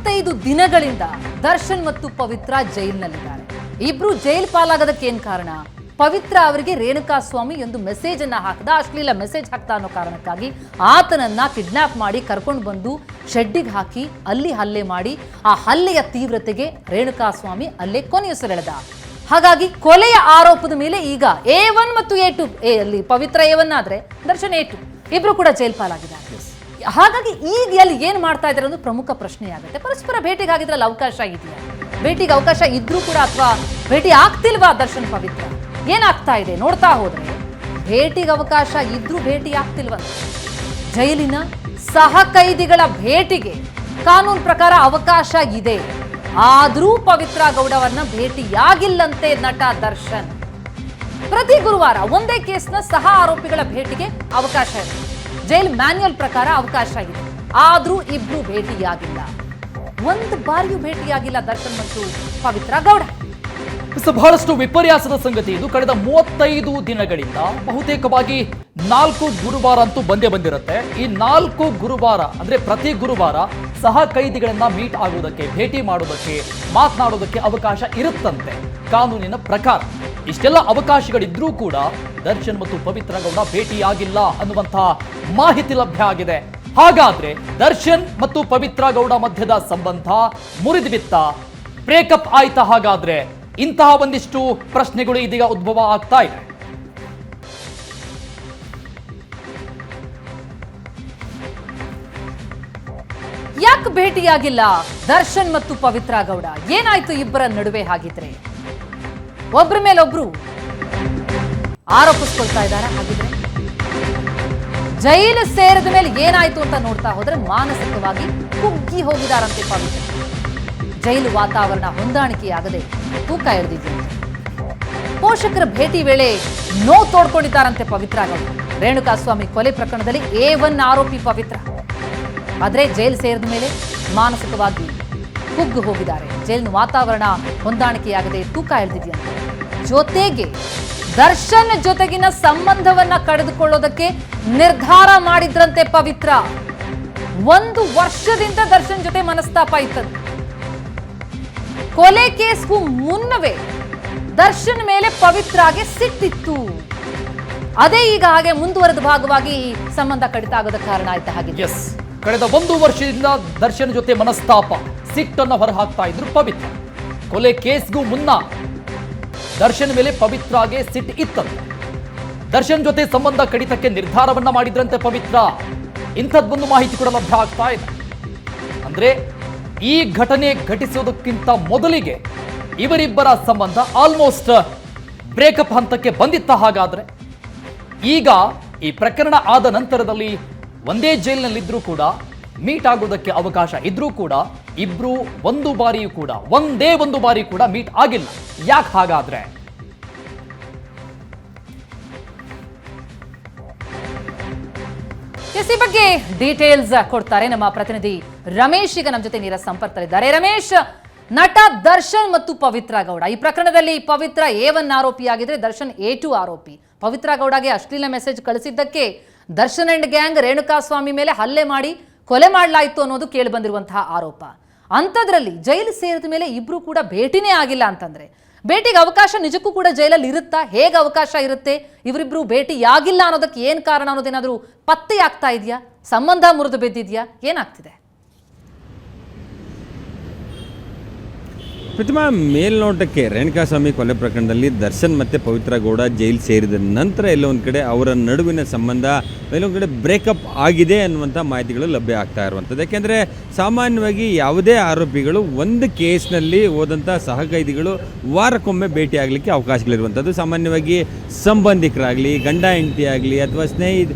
35 ದಿನಗಳಿಂದ ದರ್ಶನ್ ಮತ್ತು ಪವಿತ್ರ ಜೈಲಿನಲ್ಲಿದ್ದಾರೆ. ಇಬ್ರು ಜೈಲ್ ಪಾಲಾಗೋದಕ್ಕೆ ಏನ್ ಕಾರಣ? ಪವಿತ್ರ ಅವರಿಗೆ ರೇಣುಕಾಸ್ವಾಮಿ ಒಂದು ಮೆಸೇಜ್ ಅನ್ನ ಹಾಕದ, ಅಶ್ಲೀಲ ಮೆಸೇಜ್ ಹಾಕ್ತಾ ಅನ್ನೋ ಕಾರಣಕ್ಕಾಗಿ ಆತನನ್ನ ಕಿಡ್ನಾಪ್ ಮಾಡಿ ಕರ್ಕೊಂಡು ಬಂದು ಶೆಡ್ಡಿಗೆ ಹಾಕಿ ಅಲ್ಲಿ ಹಲ್ಲೆ ಮಾಡಿ ಆ ಹಲ್ಲೆಯ ತೀವ್ರತೆಗೆ ರೇಣುಕಾಸ್ವಾಮಿ ಅಲ್ಲೇ ಕೊನೆಯುಸಿರೆಳೆದ. ಹಾಗಾಗಿ ಕೊಲೆಯ ಆರೋಪದ ಮೇಲೆ ಈಗ A1 ಮತ್ತು A2, ಅಲ್ಲಿ ಪವಿತ್ರ A1 ಆದ್ರೆ ದರ್ಶನ್ A2 ಇಬ್ರು ಕೂಡ ಜೈಲ್ ಪಾಲಾಗಿದ್ದಾರೆ. ಹಾಗಾಗಿ ಈಗ ಅಲ್ಲಿ ಏನ್ ಮಾಡ್ತಾ ಇದ್ದಾರೆ ಅನ್ನೋದು ಪ್ರಮುಖ ಪ್ರಶ್ನೆ ಆಗುತ್ತೆ. ಪರಸ್ಪರ ಭೇಟಿಗೆ ಆಗಿದ್ರಲ್ಲಿ ಅವಕಾಶ ಇದೆಯಾ? ಭೇಟಿಗೆ ಅವಕಾಶ ಇದ್ರೂ ಕೂಡ ಅಥವಾ ಭೇಟಿ ಆಗ್ತಿಲ್ವಾ ದರ್ಶನ್ ಪವಿತ್ರ? ಏನಾಗ್ತಾ ಇದೆ ನೋಡ್ತಾ ಹೋದ್ರೆ ಭೇಟಿಗೆ ಅವಕಾಶ ಇದ್ರೂ ಭೇಟಿ ಆಗ್ತಿಲ್ವಂತ. ಜೈಲಿನ ಸಹ ಕೈದಿಗಳ ಭೇಟಿಗೆ ಕಾನೂನು ಪ್ರಕಾರ ಅವಕಾಶ ಇದೆ, ಆದ್ರೂ ಪವಿತ್ರ ಗೌಡವನ್ನ ಭೇಟಿಯಾಗಿಲ್ಲಂತೆ ನಟ ದರ್ಶನ್. ಪ್ರತಿ ಗುರುವಾರ ಒಂದೇ ಕೇಸ್ನ ಸಹ ಆರೋಪಿಗಳ ಭೇಟಿಗೆ ಅವಕಾಶ ಇದೆ. ಜೈಲ್ ಮ್ಯಾನ್ಯುಯಲ್ ಪ್ರಕಾರ ಅವಕಾಶ ಇದೆ, ಆದ್ರೂ ಇಬ್ರು ಭೇಟಿಯಾಗಿಲ್ಲ. ಒಂದು ಬಾರಿಯೂ ಭೇಟಿಯಾಗಿಲ್ಲ ದರ್ಶನ್ ಮತ್ತು ಪವಿತ್ರ ಗೌಡ. ಬಹಳಷ್ಟು ವಿಪರ್ಯಾಸದ ಸಂಗತಿ ಇದು. ಕಳೆದ 35 ದಿನಗಳಿಂದ ಬಹುತೇಕವಾಗಿ 4 ಗುರುವಾರ ಅಂತೂ ಬಂದಿರುತ್ತೆ. ಈ 4 ಗುರುವಾರ ಅಂದ್ರೆ ಪ್ರತಿ ಗುರುವಾರ ಸಹ ಕೈದಿಗಳನ್ನ ಮೀಟ್ ಆಗೋದಕ್ಕೆ, ಭೇಟಿ ಮಾಡೋದಕ್ಕೆ, ಮಾತನಾಡೋದಕ್ಕೆ ಅವಕಾಶ ಇರುತ್ತಂತೆ ಕಾನೂನಿನ ಪ್ರಕಾರ. ಇಷ್ಟೆಲ್ಲ ಅವಕಾಶಗಳಿದ್ರೂ ಕೂಡ ದರ್ಶನ್ ಮತ್ತು ಪವಿತ್ರ ಗೌಡ ಭೇಟಿಯಾಗಿಲ್ಲ ಅನ್ನುವಂತಹ ಮಾಹಿತಿ ಲಭ್ಯ ಆಗಿದೆ. ಹಾಗಾದ್ರೆ ದರ್ಶನ್ ಮತ್ತು ಪವಿತ್ರ ಗೌಡ ಮಧ್ಯದ ಸಂಬಂಧ ಮುರಿದು ಬಿತ್ತ, ಬ್ರೇಕಪ್ ಆಯ್ತಾ? ಹಾಗಾದ್ರೆ ಇಂತಹ ಒಂದಿಷ್ಟು ಪ್ರಶ್ನೆಗಳು ಇದೀಗ ಉದ್ಭವ ಆಗ್ತಾ ಇದೆ. ಯಾಕೆ ಭೇಟಿಯಾಗಿಲ್ಲ ದರ್ಶನ್ ಮತ್ತು ಪವಿತ್ರ ಗೌಡ? ಏನಾಯ್ತು ಇಬ್ಬರ ನಡುವೆ? ಹಾಗಿದ್ರೆ ಒಬ್ಬರ ಮೇಲೊಬ್ರು ಆರೋಪಿಸ್ಕೊಳ್ತಾ ಇದ್ದಾರೆ. ಹಾಗಿದ್ರೆ ಜೈಲು ಸೇರಿದ ಮೇಲೆ ಏನಾಯ್ತು ಅಂತ ನೋಡ್ತಾ ಹೋದ್ರೆ ಮಾನಸಿಕವಾಗಿ ಕುಗ್ಗಿ ಹೋಗಿದಾರಂತೆ ಪವಿತ್ರ. ಜೈಲು ವಾತಾವರಣ ಹೊಂದಾಣಿಕೆಯಾಗದೆ ತೂಕ ಎಳೆದಿದ್ದಂತೆ. ಪೋಷಕರ ಭೇಟಿ ವೇಳೆ ನೋವು ತೋಡ್ಕೊಂಡಿದ್ದಾರಂತೆ ಪವಿತ್ರ ಗೌಡ. ರೇಣುಕಾಸ್ವಾಮಿ ಕೊಲೆ ಪ್ರಕರಣದಲ್ಲಿ A1 ಆರೋಪಿ ಪವಿತ್ರ. ಆದ್ರೆ ಜೈಲು ಸೇರಿದ ಮೇಲೆ ಮಾನಸಿಕವಾಗಿ ಕುಗ್ಗು ಹೋಗಿದ್ದಾರೆ. ಜೈಲಿನ ವಾತಾವರಣ ಹೊಂದಾಣಿಕೆಯಾಗದೆ ತೂಕ ಎಳೆದಿದೆಯಂತೆ. ಜೊತೆಗೆ ದರ್ಶನ್ ಜೊತೆಗಿನ ಸಂಬಂಧವನ್ನ ಕಡಿದುಕೊಳ್ಳೋದಕ್ಕೆ ನಿರ್ಧಾರ ಮಾಡಿದ್ರಂತೆ ಪವಿತ್ರ. 1 ವರ್ಷದಿಂದ ದರ್ಶನ್ ಜೊತೆ ಮನಸ್ತಾಪ ಇತ್ತಂತೆ. ಕೊಲೆ ಕೇಸ್ಗೂ ಮುನ್ನವೇ ದರ್ಶನ್ ಮೇಲೆ ಪವಿತ್ರಾಗೆ ಸಿಟ್ಟಿತ್ತು. ಅದೇ ಈಗ ಹಾಗೆ ಮುಂದುವರೆದ ಭಾಗವಾಗಿ ಈ ಸಂಬಂಧ ಕಡಿತ ಆಗೋದಕ್ಕೆ ಕಾರಣ ಆಯ್ತಾ? ಹಾಗೆ ಕಳೆದ 1 ವರ್ಷದಿಂದ ದರ್ಶನ್ ಜೊತೆ ಮನಸ್ತಾಪ, ಸಿಟ್ಟನ್ನು ಹೊರಹಾಕ್ತಾ ಇದ್ರು ಪವಿತ್ರ. ಕೊಲೆ ಕೇಸ್ಗೂ ಮುನ್ನ ದರ್ಶನ್ ಮೇಲೆ ಪವಿತ್ರಾಗೆ ಸಿಟ್ಟು ಇತ್ತಂತೆ. ದರ್ಶನ್ ಜೊತೆ ಸಂಬಂಧ ಕಡಿತಕ್ಕೆ ನಿರ್ಧಾರವನ್ನ ಮಾಡಿದ್ರಂತೆ ಪವಿತ್ರ. ಇಂಥದ್ದೊಂದು ಮಾಹಿತಿ ಕೂಡ ಲಭ್ಯ ಆಗ್ತಾ ಇದೆ. ಅಂದ್ರೆ ಈ ಘಟನೆ ಘಟಿಸೋದಕ್ಕಿಂತ ಮೊದಲಿಗೆ ಇವರಿಬ್ಬರ ಸಂಬಂಧ ಆಲ್ಮೋಸ್ಟ್ ಬ್ರೇಕಪ್ ಹಂತಕ್ಕೆ ಬಂದಿತ್ತ. ಹಾಗಾದ್ರೆ ಈಗ ಈ ಪ್ರಕರಣ ಆದ ನಂತರದಲ್ಲಿ ಒಂದೇ ಜೈಲಿನಲ್ಲಿದ್ರೂ ಕೂಡ, ಮೀಟ್ ಆಗೋದಕ್ಕೆ ಅವಕಾಶ ಇದ್ರೂ ಕೂಡ ಇಬ್ರು ಒಂದೇ ಒಂದು ಬಾರಿ ಕೂಡ ಮೀಟ್ ಆಗಿಲ್ಲ. ಯಾಕೆ ಹಾಗಾದ್ರೆ? ಈ ಬಗ್ಗೆ ಡೀಟೇಲ್ಸ್ ಕೊಡ್ತಾರೆ ನಮ್ಮ ಪ್ರತಿನಿಧಿ ರಮೇಶ್. ಈಗ ನಮ್ಮ ಜೊತೆ ನೇರ ಸಂಪರ್ಕದಲ್ಲಿದ್ದಾರೆ. ರಮೇಶ್, ನಟ ದರ್ಶನ್ ಮತ್ತು ಪವಿತ್ರ ಗೌಡ ಈ ಪ್ರಕರಣದಲ್ಲಿ ಪವಿತ್ರ A1 ಆರೋಪಿಯಾಗಿದ್ರೆ ದರ್ಶನ್ A2 ಆರೋಪಿ. ಪವಿತ್ರ ಗೌಡಗೆ ಅಶ್ಲೀಲ ಮೆಸೇಜ್ ಕಳಿಸಿದ್ದಕ್ಕೆ ದರ್ಶನ್ ಅಂಡ್ ಗ್ಯಾಂಗ್ ರೇಣುಕಾಸ್ವಾಮಿ ಮೇಲೆ ಹಲ್ಲೆ ಮಾಡಿ ಕೊಲೆ ಮಾಡಲಾಯಿತು ಅನ್ನೋದು ಕೇಳಿ ಬಂದಿರುವಂತಹ ಆರೋಪ. ಅಂಥದ್ರಲ್ಲಿ ಜೈಲು ಸೇರಿದ ಮೇಲೆ ಇಬ್ರು ಕೂಡ ಭೇಟಿನೇ ಆಗಿಲ್ಲ ಅಂತಂದ್ರೆ ಭೇಟಿಗೆ ಅವಕಾಶ ನಿಜಕ್ಕೂ ಕೂಡ ಜೈಲಲ್ಲಿ ಇರುತ್ತಾ? ಹೇಗೆ ಅವಕಾಶ ಇರುತ್ತೆ? ಇವರಿಬ್ರು ಭೇಟಿಯಾಗಿಲ್ಲ ಅನ್ನೋದಕ್ಕೆ ಏನ್ ಕಾರಣ ಅನ್ನೋದೇನಾದ್ರೂ ಪತ್ತೆ ಆಗ್ತಾ ಇದೆಯಾ? ಸಂಬಂಧ ಮುರಿದು ಬಿದ್ದಿದ್ಯಾ? ಏನಾಗ್ತಿದೆ? ಪ್ರತಿಮಾ, ಮೇಲ್ನೋಟಕ್ಕೆ ರೇಣುಕಾಸ್ವಾಮಿ ಕೊಲೆ ಪ್ರಕರಣದಲ್ಲಿ ದರ್ಶನ್ ಮತ್ತು ಪವಿತ್ರ ಗೌಡ ಜೈಲು ಸೇರಿದ ನಂತರ ಎಲ್ಲೋ ಒಂದು ಕಡೆ ಅವರ ನಡುವಿನ ಸಂಬಂಧ ಎಲ್ಲೊಂದು ಕಡೆ ಬ್ರೇಕಪ್ ಆಗಿದೆ ಅನ್ನುವಂಥ ಮಾಹಿತಿಗಳು ಲಭ್ಯ ಆಗ್ತಾ ಇರುವಂಥದ್ದು. ಯಾಕೆಂದರೆ ಸಾಮಾನ್ಯವಾಗಿ ಯಾವುದೇ ಆರೋಪಿಗಳು ಒಂದು ಕೇಸ್ನಲ್ಲಿ ಹೋದಂಥ ಸಹಕೈದಿಗಳು ವಾರಕ್ಕೊಮ್ಮೆ ಭೇಟಿ ಆಗಲಿಕ್ಕೆ ಅವಕಾಶಗಳಿರುವಂಥದ್ದು. ಸಾಮಾನ್ಯವಾಗಿ ಸಂಬಂಧಿಕರಾಗಲಿ, ಗಂಡ ಹೆಂಡತಿ ಆಗಲಿ ಅಥವಾ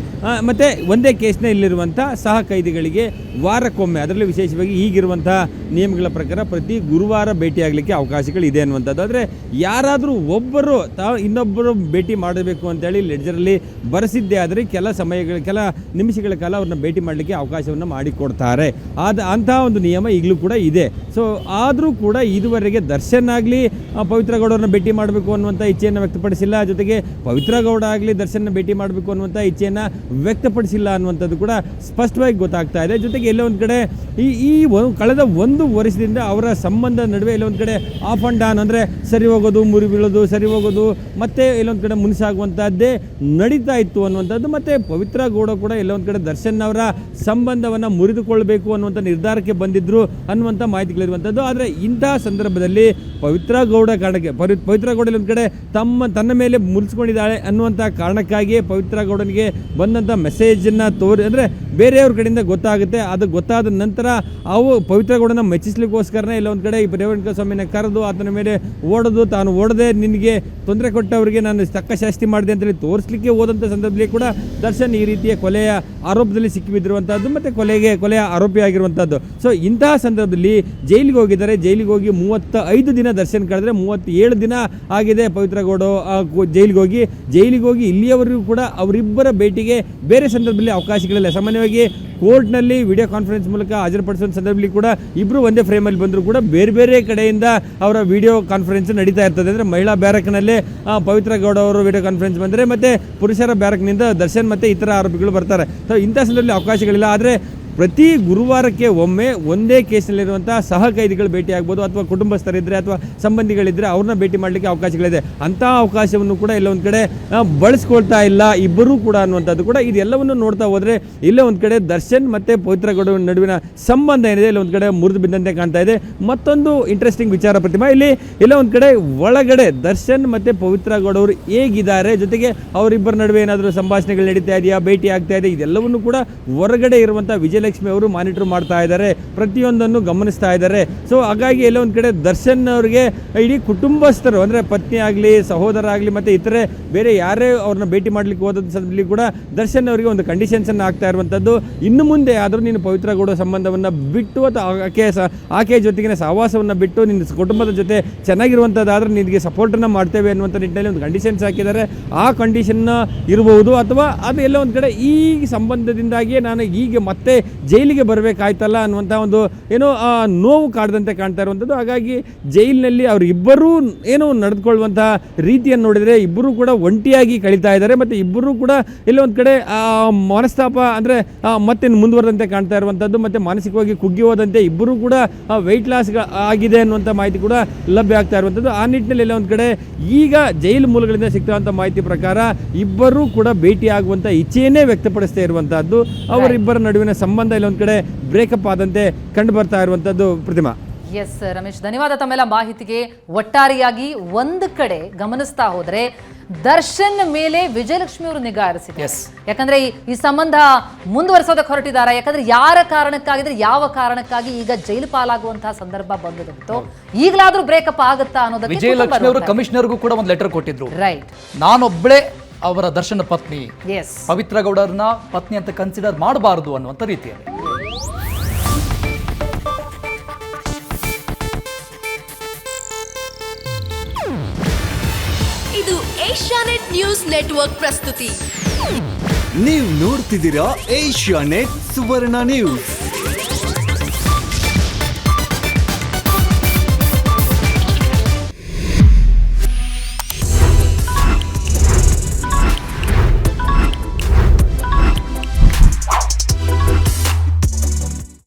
ಮತ್ತು ಒಂದೇ ಕೇಸ್ನಲ್ಲಿರುವಂಥ ಸಹ ಕೈದಿಗಳಿಗೆ ವಾರಕ್ಕೊಮ್ಮೆ, ಅದರಲ್ಲೂ ವಿಶೇಷವಾಗಿ ಈಗಿರುವಂಥ ನಿಯಮಗಳ ಪ್ರಕಾರ ಪ್ರತಿ ಗುರುವಾರ ಭೇಟಿಯಾಗಲಿ ಆಗಲಿಕ್ಕೆ ಅವಕಾಶಗಳಿದೆ ಅನ್ನುವಂಥದ್ದು. ಆದರೆ ಯಾರಾದರೂ ಒಬ್ಬರು ಇನ್ನೊಬ್ಬರು ಭೇಟಿ ಮಾಡಬೇಕು ಅಂತೇಳಿ ಲೆಡ್ಜರಲ್ಲಿ ಬರೆಸಿದ್ದೇ ಆದರೆ ಕೆಲ ನಿಮಿಷಗಳ ಕಾಲ ಅವ್ರನ್ನ ಭೇಟಿ ಮಾಡಲಿಕ್ಕೆ ಅವಕಾಶವನ್ನು ಮಾಡಿಕೊಡ್ತಾರೆ. ಅಂತಹ ಒಂದು ನಿಯಮ ಈಗಲೂ ಕೂಡ ಇದೆ. ಸೊ ಆದರೂ ಕೂಡ ಇದುವರೆಗೆ ದರ್ಶನ್ ಆಗಲಿ ಪವಿತ್ರ ಗೌಡರನ್ನ ಭೇಟಿ ಮಾಡಬೇಕು ಅನ್ನುವಂಥ ಇಚ್ಛೆಯನ್ನು ವ್ಯಕ್ತಪಡಿಸಿಲ್ಲ, ಜೊತೆಗೆ ಪವಿತ್ರ ಗೌಡ ಆಗಲಿ ದರ್ಶನ್ನ ಭೇಟಿ ಮಾಡಬೇಕು ಅನ್ನುವಂಥ ಇಚ್ಛೆಯನ್ನು ವ್ಯಕ್ತಪಡಿಸಿಲ್ಲ ಅನ್ನುವಂಥದ್ದು ಕೂಡ ಸ್ಪಷ್ಟವಾಗಿ ಗೊತ್ತಾಗ್ತಾ ಇದೆ. ಜೊತೆಗೆ ಎಲ್ಲೋ ಒಂದು ಕಡೆ ಈ ಕಳೆದ 1 ವರ್ಷದಿಂದ ಅವರ ಸಂಬಂಧ ನಡುವೆ ಎಲ್ಲೊಂದು ಕಡೆ ಆಫ್ ಆ್ಯಂಡ್ ಡೌನ್, ಅಂದರೆ ಸರಿ ಹೋಗೋದು ಮುರಿ ಬೀಳೋದು, ಸರಿ ಹೋಗೋದು ಮತ್ತೆ ಎಲ್ಲೊಂದು ಕಡೆ ಮುನಿಸಾಗುವಂಥದ್ದೇ ನಡೀತಾ ಇತ್ತು ಅನ್ನುವಂಥದ್ದು. ಮತ್ತು ಪವಿತ್ರ ಗೌಡ ಕೂಡ ಎಲ್ಲೊಂದು ಕಡೆ ದರ್ಶನ್ ಅವರ ಸಂಬಂಧವನ್ನು ಮುರಿದುಕೊಳ್ಬೇಕು ಅನ್ನುವಂಥ ನಿರ್ಧಾರಕ್ಕೆ ಬಂದಿದ್ದರು ಅನ್ನುವಂಥ ಮಾಹಿತಿಗಳಿರುವಂಥದ್ದು. ಆದರೆ ಇಂತಹ ಸಂದರ್ಭದಲ್ಲಿ ಪವಿತ್ರ ಗೌಡ ಕಾರಣಕ್ಕೆ ಪವಿತ್ರ ಗೌಡ ಒಂದು ಕಡೆ ತನ್ನ ಮೇಲೆ ಮುರಿಸ್ಕೊಂಡಿದ್ದಾಳೆ ಅನ್ನುವಂಥ ಕಾರಣಕ್ಕಾಗಿಯೇ ಪವಿತ್ರ ಗೌಡನಿಗೆ ಬಂದಂಥ ಮೆಸೇಜನ್ನು ಅಂದರೆ ಬೇರೆಯವ್ರ ಕಡೆಯಿಂದ ಗೊತ್ತಾಗುತ್ತೆ. ಅದು ಗೊತ್ತಾದ ನಂತರ ಅವು ಪವಿತ್ರ ಗೌಡನ ಮೆಚ್ಚಿಸ್ಲಿಕ್ಕೋಸ್ಕರನೇ ಇಲ್ಲ ಒಂದು ಕಡೆ ಈ ರೇಣುಕಾ ಸ್ವಾಮಿನ ಕರೆದು ಆತನ ಮೇಲೆ ಓಡೋದು, ತಾನು ಓಡದೆ ನಿನಗೆ ತೊಂದರೆ ಕೊಟ್ಟವರಿಗೆ ನಾನು ತಕ್ಕ ಶಾಸ್ತಿ ಮಾಡಿದೆ ಅಂತೇಳಿ ತೋರಿಸ್ಲಿಕ್ಕೆ ಹೋದಂಥ ಸಂದರ್ಭದಲ್ಲಿ ಕೂಡ ದರ್ಶನ್ ಈ ರೀತಿಯ ಕೊಲೆಯ ಆರೋಪದಲ್ಲಿ ಸಿಕ್ಕಿಬಿದ್ದಿರುವಂಥದ್ದು ಮತ್ತು ಕೊಲೆಯ ಆರೋಪಿ ಆಗಿರುವಂಥದ್ದು. ಸೊ ಇಂತಹ ಸಂದರ್ಭದಲ್ಲಿ ಜೈಲಿಗೆ ಹೋಗಿದ್ದಾರೆ. ಜೈಲಿಗೆ ಹೋಗಿ 35 ದಿನ ದರ್ಶನ್ ಕಳೆದ್ರೆ 37 ದಿನ ಆಗಿದೆ ಪವಿತ್ರ ಗೌಡ ಜೈಲಿಗೆ ಹೋಗಿ ಇಲ್ಲಿಯವರೆಗೂ ಕೂಡ ಅವರಿಬ್ಬರ ಭೇಟಿಗೆ ಬೇರೆ ಸಂದರ್ಭದಲ್ಲಿ ಅವಕಾಶಗಳಿಲ್ಲ. ಸಾಮಾನ್ಯವಾಗಿ ಕೋರ್ಟ್ನಲ್ಲಿ ವಿಡಿಯೋ ಕಾನ್ಫರೆನ್ಸ್ ಮೂಲಕ ಹಾಜರುಪಡಿಸುವ ಸಂದರ್ಭದಲ್ಲಿ ಕೂಡ ಇಬ್ಬರು ಒಂದೇ ಫ್ರೇಮಲ್ಲಿ ಬಂದರೂ ಕೂಡ ಬೇರೆ ಬೇರೆ ಕಡೆಯಿಂದ ಅವರ ವಿಡಿಯೋ ಕಾನ್ಫರೆನ್ಸ್ ನಡೀತಾ ಇರ್ತದೆ. ಅಂದರೆ ಮಹಿಳಾ ಬ್ಯಾರಕ್ನಲ್ಲೇ ಪವಿತ್ರ ಗೌಡ ಅವರು ವಿಡಿಯೋ ಕಾನ್ಫರೆನ್ಸ್ ಬಂದರೆ ಮತ್ತು ಪುರುಷರ ಬ್ಯಾರಕ್ನಿಂದ ದರ್ಶನ್ ಮತ್ತು ಇತರ ಆರೋಪಿಗಳು ಬರ್ತಾರೆ. ಸೊ ಇಂಥ ಸಂದರ್ಭದಲ್ಲಿ ಅವಕಾಶಗಳಿಲ್ಲ. ಆದರೆ ಪ್ರತಿ ಗುರುವಾರಕ್ಕೆ ಒಮ್ಮೆ ಒಂದೇ ಕೇಸ್ನಲ್ಲಿರುವಂಥ ಸಹ ಕೈದಿಗಳು ಭೇಟಿ ಆಗ್ಬೋದು, ಅಥವಾ ಕುಟುಂಬಸ್ಥರಿದ್ದರೆ ಅಥವಾ ಸಂಬಂಧಿಗಳಿದ್ದರೆ ಅವ್ರನ್ನ ಭೇಟಿ ಮಾಡಲಿಕ್ಕೆ ಅವಕಾಶಗಳಿದೆ. ಅಂಥ ಅವಕಾಶವನ್ನು ಕೂಡ ಎಲ್ಲ ಒಂದು ಕಡೆ ಬಳಸ್ಕೊಳ್ತಾ ಇಲ್ಲ ಇಬ್ಬರೂ ಕೂಡ ಅನ್ನುವಂಥದ್ದು ಕೂಡ. ಇದೆಲ್ಲವನ್ನು ನೋಡ್ತಾ ಹೋದರೆ ಇಲ್ಲೇ ಒಂದು ಕಡೆ ದರ್ಶನ್ ಮತ್ತು ಪವಿತ್ರ ಗೌಡ ನಡುವಿನ ಸಂಬಂಧ ಏನಿದೆ ಇಲ್ಲ ಒಂದು ಕಡೆ ಮುರಿದು ಬಿದ್ದಂತೆ ಕಾಣ್ತಾ ಇದೆ. ಮತ್ತೊಂದು ಇಂಟ್ರೆಸ್ಟಿಂಗ್ ವಿಚಾರ ಪ್ರತಿಮಾ, ಇಲ್ಲಿ ಎಲ್ಲ ಒಂದು ಕಡೆ ಒಳಗಡೆ ದರ್ಶನ್ ಮತ್ತು ಪವಿತ್ರ ಗೌಡ ಅವರು ಹೇಗಿದ್ದಾರೆ, ಜೊತೆಗೆ ಅವರಿಬ್ಬರ ನಡುವೆ ಏನಾದರೂ ಸಂಭಾಷಣೆಗಳು ನಡೀತಾ ಇದೆಯಾ, ಭೇಟಿ ಆಗ್ತಾ ಇದೆ, ಇದೆಲ್ಲವನ್ನು ಕೂಡ ಹೊರಗಡೆ ಇರುವಂಥ ವಿಜಯಲಕ್ಷ್ಮಿ ಅವರು ಮಾನಿಟರ್ ಮಾಡ್ತಾ ಇದ್ದಾರೆ, ಪ್ರತಿಯೊಂದನ್ನು ಗಮನಿಸ್ತಾ ಇದ್ದಾರೆ. ಸೊ ಹಾಗಾಗಿ ಎಲ್ಲ ಒಂದು ಕಡೆ ದರ್ಶನ್ ಅವರಿಗೆ ಇಡೀ ಕುಟುಂಬಸ್ಥರು ಅಂದರೆ ಪತ್ನಿ ಆಗಲಿ, ಸಹೋದರ ಆಗಲಿ ಮತ್ತು ಇತರೆ ಬೇರೆ ಯಾರೇ ಅವ್ರನ್ನ ಭೇಟಿ ಮಾಡಲಿಕ್ಕೆ ಹೋದ ಸಂದರ್ಭದಲ್ಲಿ ಕೂಡ ದರ್ಶನ್ ಅವರಿಗೆ ಒಂದು ಕಂಡೀಷನ್ಸನ್ನು ಆಗ್ತಾ ಇರುವಂಥದ್ದು. ಇನ್ನು ಮುಂದೆ ಆದರೂ ನೀನು ಪವಿತ್ರ ಗೌಡ ಸಂಬಂಧವನ್ನು ಬಿಟ್ಟು ಅಥವಾ ಆಕೆಯ ಜೊತೆಗಿನ ಸಹವಾಸವನ್ನು ಬಿಟ್ಟು ನಿನ್ನ ಕುಟುಂಬದ ಜೊತೆ ಚೆನ್ನಾಗಿರುವಂಥದ್ದಾದ್ರೆ ನಿನಗೆ ಸಪೋರ್ಟನ್ನು ಮಾಡ್ತೇವೆ ಅನ್ನುವಂಥ ನಿಟ್ಟಿನಲ್ಲಿ ಒಂದು ಕಂಡೀಷನ್ಸ್ ಹಾಕಿದ್ದಾರೆ. ಆ ಕಂಡೀಷನ್ನ ಇರಬಹುದು, ಅಥವಾ ಅದು ಎಲ್ಲ ಒಂದು ಕಡೆ ಈ ಸಂಬಂಧದಿಂದಾಗಿಯೇ ನಾನು ಈಗ ಮತ್ತೆ ಜೈಲಿಗೆ ಬರಬೇಕಾಯ್ತಲ್ಲ ಅನ್ನುವಂಥ ಒಂದು ಏನೋ ನೋವು ಕಾಡದಂತೆ ಕಾಣ್ತಾ ಇರುವಂಥದ್ದು. ಹಾಗಾಗಿ ಜೈಲಿನಲ್ಲಿ ಅವರಿಬ್ಬರೂ ಏನೋ ನಡೆದುಕೊಳ್ಳುವಂಥ ರೀತಿಯನ್ನು ನೋಡಿದರೆ ಇಬ್ಬರೂ ಕೂಡ ಒಂಟಿಯಾಗಿ ಕಳೀತಾ ಇದ್ದಾರೆ. ಮತ್ತು ಇಬ್ಬರೂ ಕೂಡ ಎಲ್ಲ ಒಂದು ಕಡೆ ಮನಸ್ತಾಪ ಅಂದರೆ ಮತ್ತೆ ಮುಂದುವರೆದಂತೆ ಕಾಣ್ತಾ ಇರುವಂಥದ್ದು, ಮತ್ತು ಮಾನಸಿಕವಾಗಿ ಕುಗ್ಗಿ ಹೋದಂತೆ ಇಬ್ಬರೂ ಕೂಡ ವೆಯ್ಟ್ ಲಾಸ್ ಆಗಿದೆ ಅನ್ನುವಂಥ ಮಾಹಿತಿ ಕೂಡ ಲಭ್ಯ ಆಗ್ತಾ ಇರುವಂಥದ್ದು. ಆ ನಿಟ್ಟಿನಲ್ಲಿ ಎಲ್ಲ ಒಂದು ಕಡೆ ಈಗ ಜೈಲು ಮೂಲಗಳಿಂದ ಸಿಗ್ತಿರುವಂಥ ಮಾಹಿತಿ ಪ್ರಕಾರ ಇಬ್ಬರೂ ಕೂಡ ಭೇಟಿ ಆಗುವಂಥ ಇಚ್ಛೆಯನ್ನೇ ವ್ಯಕ್ತಪಡಿಸ್ತಾ ಇರುವಂಥದ್ದು. ಅವರಿಬ್ಬರ ನಡುವಿನ ಸಂಬಂಧ ಇಲ್ಲ ಒಂದು ಕಡೆ ಬ್ರೇಕಪ್ ಆದಂತೆ ಕಂಡು ಬರ್ತಾ ಇರುವಂಥದ್ದು. ಪ್ರತಿಮಾ. ಎಸ್ ರಮೇಶ್, ಧನ್ಯವಾದ ತಮ್ಮೆಲ್ಲ ಮಾಹಿತಿಗೆ. ಒಟ್ಟಾರೆಯಾಗಿ ಒಂದು ಕಡೆ ಗಮನಿಸ್ತಾ ಹೋದ್ರೆ ದರ್ಶನ್ ಮೇಲೆ ವಿಜಯಲಕ್ಷ್ಮಿ ಅವರು ನಿಗಾ ಹರಿಸಿದ್ದಾರೆ. ಯಾಕಂದ್ರೆ ಈ ಸಂಬಂಧ ಮುಂದುವರಿಸೋದಕ್ಕೆ ಹೊರಟಿದ್ದಾರೆ. ಯಾಕಂದ್ರೆ ಯಾರ ಕಾರಣಕ್ಕಾಗಿದ್ರೆ ಯಾವ ಕಾರಣಕ್ಕಾಗಿ ಈಗ ಜೈಲು ಪಾಲಾಗುವಂತಹ ಸಂದರ್ಭ ಬಂದಿರುತ್ತೋ ಈಗಲಾದ್ರೂ ಬ್ರೇಕಪ್ ಆಗುತ್ತಾ ಅನ್ನೋದಕ್ಕೆ ವಿಜಯಲಕ್ಷ್ಮಿ ಅವರು ಕಮಿಷನರ್ಗೂ ಕೂಡ ಒಂದು ಲೆಟರ್ ಕೊಟ್ಟಿದ್ರು. ರೈಟ್, ನಾನೊಬ್ಬಳೇ ಅವರ ದರ್ಶನ ಪತ್ನಿ, ಎಸ್, ಪವಿತ್ರ ಗೌಡರನ್ನ ಪತ್ನಿ ಅಂತ ಕನ್ಸಿಡರ್ ಮಾಡಬಾರದು ಅನ್ನುವಂಥ ರೀತಿಯಲ್ಲಿ. ಇದು ಏಷ್ಯಾನೆಟ್ ನ್ಯೂಸ್ ನೆಟ್ವರ್ಕ್ ಪ್ರಸ್ತುತಿ. ನೀವು ನೋಡ್ತಿದ್ದೀರಾ ಏಷ್ಯಾನೆಟ್ ಸುವರ್ಣ ನ್ಯೂಸ್.